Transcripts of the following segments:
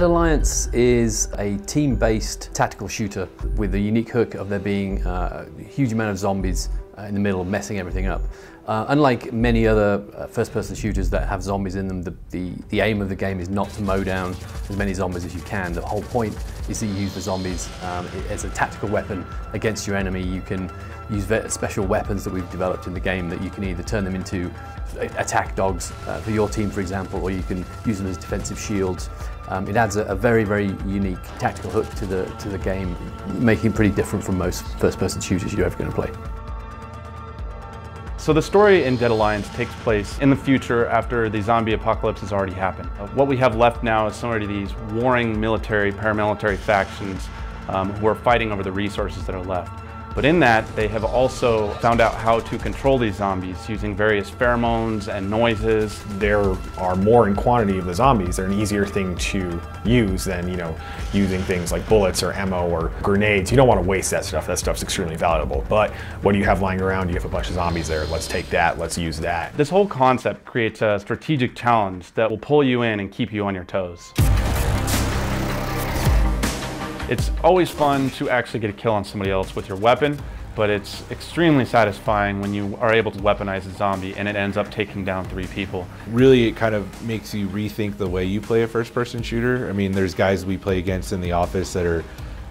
Dead Alliance is a team-based tactical shooter with the unique hook of there being a huge amount of zombies in the middle messing everything up. Unlike many other first-person shooters that have zombies in them, the aim of the game is not to mow down as many zombies as you can. The whole point is that you use the zombies as a tactical weapon against your enemy. You can use special weapons that we've developed in the game that you can either turn them into attack dogs for your team, for example, or you can use them as defensive shields. It adds a very, very unique tactical hook to the game, making it pretty different from most first-person shooters you're ever going to play. So the story in Dead Alliance takes place in the future after the zombie apocalypse has already happened. What we have left now is sort of these warring military, paramilitary factions who are fighting over the resources that are left. But in that, they have also found out how to control these zombies using various pheromones and noises. There are more in quantity of the zombies. They're an easier thing to use than, using things like bullets or ammo or grenades. You don't want to waste that stuff. That stuff's extremely valuable. But what do you have lying around? You have a bunch of zombies there. Let's take that. Let's use that. This whole concept creates a strategic challenge that will pull you in and keep you on your toes. It's always fun to actually get a kill on somebody else with your weapon, but it's extremely satisfying when you are able to weaponize a zombie and it ends up taking down 3 people. Really, it kind of makes you rethink the way you play a first-person shooter. I mean, there's guys we play against in the office that are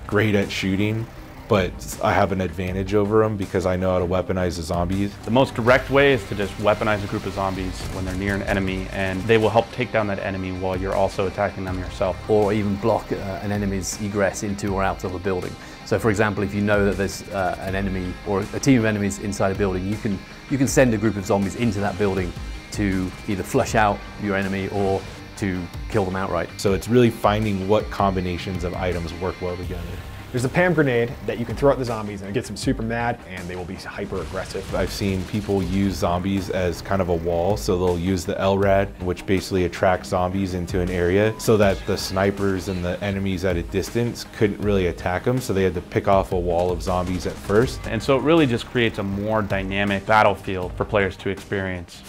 great at shooting, but I have an advantage over them because I know how to weaponize the zombies. The most direct way is to just weaponize a group of zombies when they're near an enemy, and they will help take down that enemy while you're also attacking them yourself. Or even block an enemy's egress into or out of a building. So for example, if you know that there's an enemy or a team of enemies inside a building, you can send a group of zombies into that building to either flush out your enemy or to kill them outright. So it's really finding what combinations of items work well together. There's a PAM grenade that you can throw at the zombies and it gets them super mad and they will be hyper aggressive. I've seen people use zombies as kind of a wall, so they'll use the LRAD, which basically attracts zombies into an area so that the snipers and the enemies at a distance couldn't really attack them, so they had to pick off a wall of zombies at first. And so it really just creates a more dynamic battlefield for players to experience.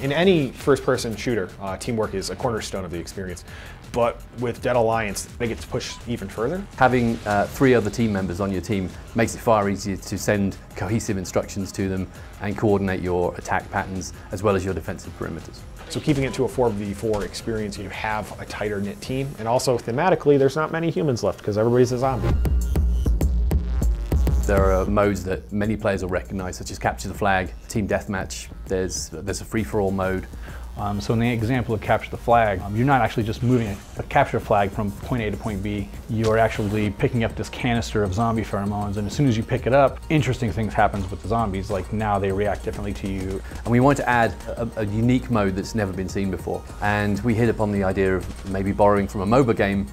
In any first-person shooter, teamwork is a cornerstone of the experience. But with Dead Alliance, they get to push even further. Having 3 other team members on your team makes it far easier to send cohesive instructions to them and coordinate your attack patterns as well as your defensive perimeters. So keeping it to a 4v4 experience, you have a tighter knit team, and also thematically, there's not many humans left because everybody's a zombie. There are modes that many players will recognize, such as Capture the Flag, Team Deathmatch. There's a free-for-all mode. So in the example of Capture the Flag, you're not actually just moving a capture flag from point A to point B. You're actually picking up this canister of zombie pheromones, and as soon as you pick it up, interesting things happen with the zombies, like now they react differently to you. And we wanted to add a unique mode that's never been seen before. And we hit upon the idea of maybe borrowing from a MOBA game,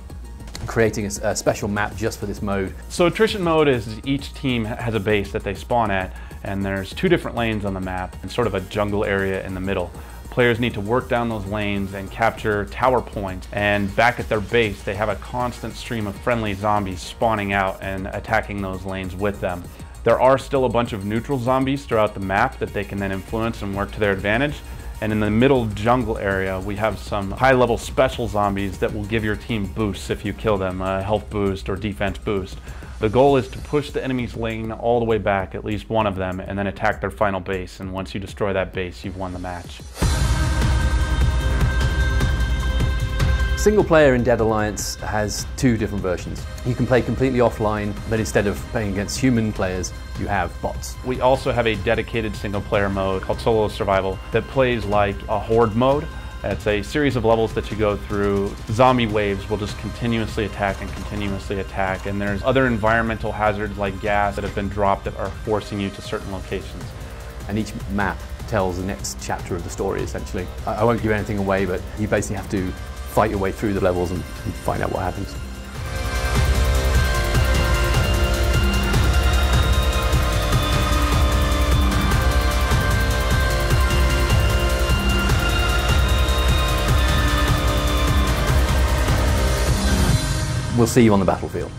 creating a special map just for this mode. So attrition mode is each team has a base that they spawn at, and there's 2 different lanes on the map and sort of a jungle area in the middle. Players need to work down those lanes and capture tower points, and back at their base they have a constant stream of friendly zombies spawning out and attacking those lanes with them. There are still a bunch of neutral zombies throughout the map that they can then influence and work to their advantage. And in the middle jungle area, we have some high-level special zombies that will give your team boosts if you kill them, a health boost or defense boost. The goal is to push the enemy's lane all the way back, at least one of them, and then attack their final base. And once you destroy that base, you've won the match. Single player in Dead Alliance has 2 different versions. You can play completely offline, but instead of playing against human players, you have bots. We also have a dedicated single player mode called Solo Survival that plays like a horde mode. It's a series of levels that you go through. Zombie waves will just continuously attack and continuously attack, and there's other environmental hazards like gas that have been dropped that are forcing you to certain locations. And each map tells the next chapter of the story, essentially. I won't give anything away, but you basically have to fight your way through the levels and find out what happens. We'll see you on the battlefield.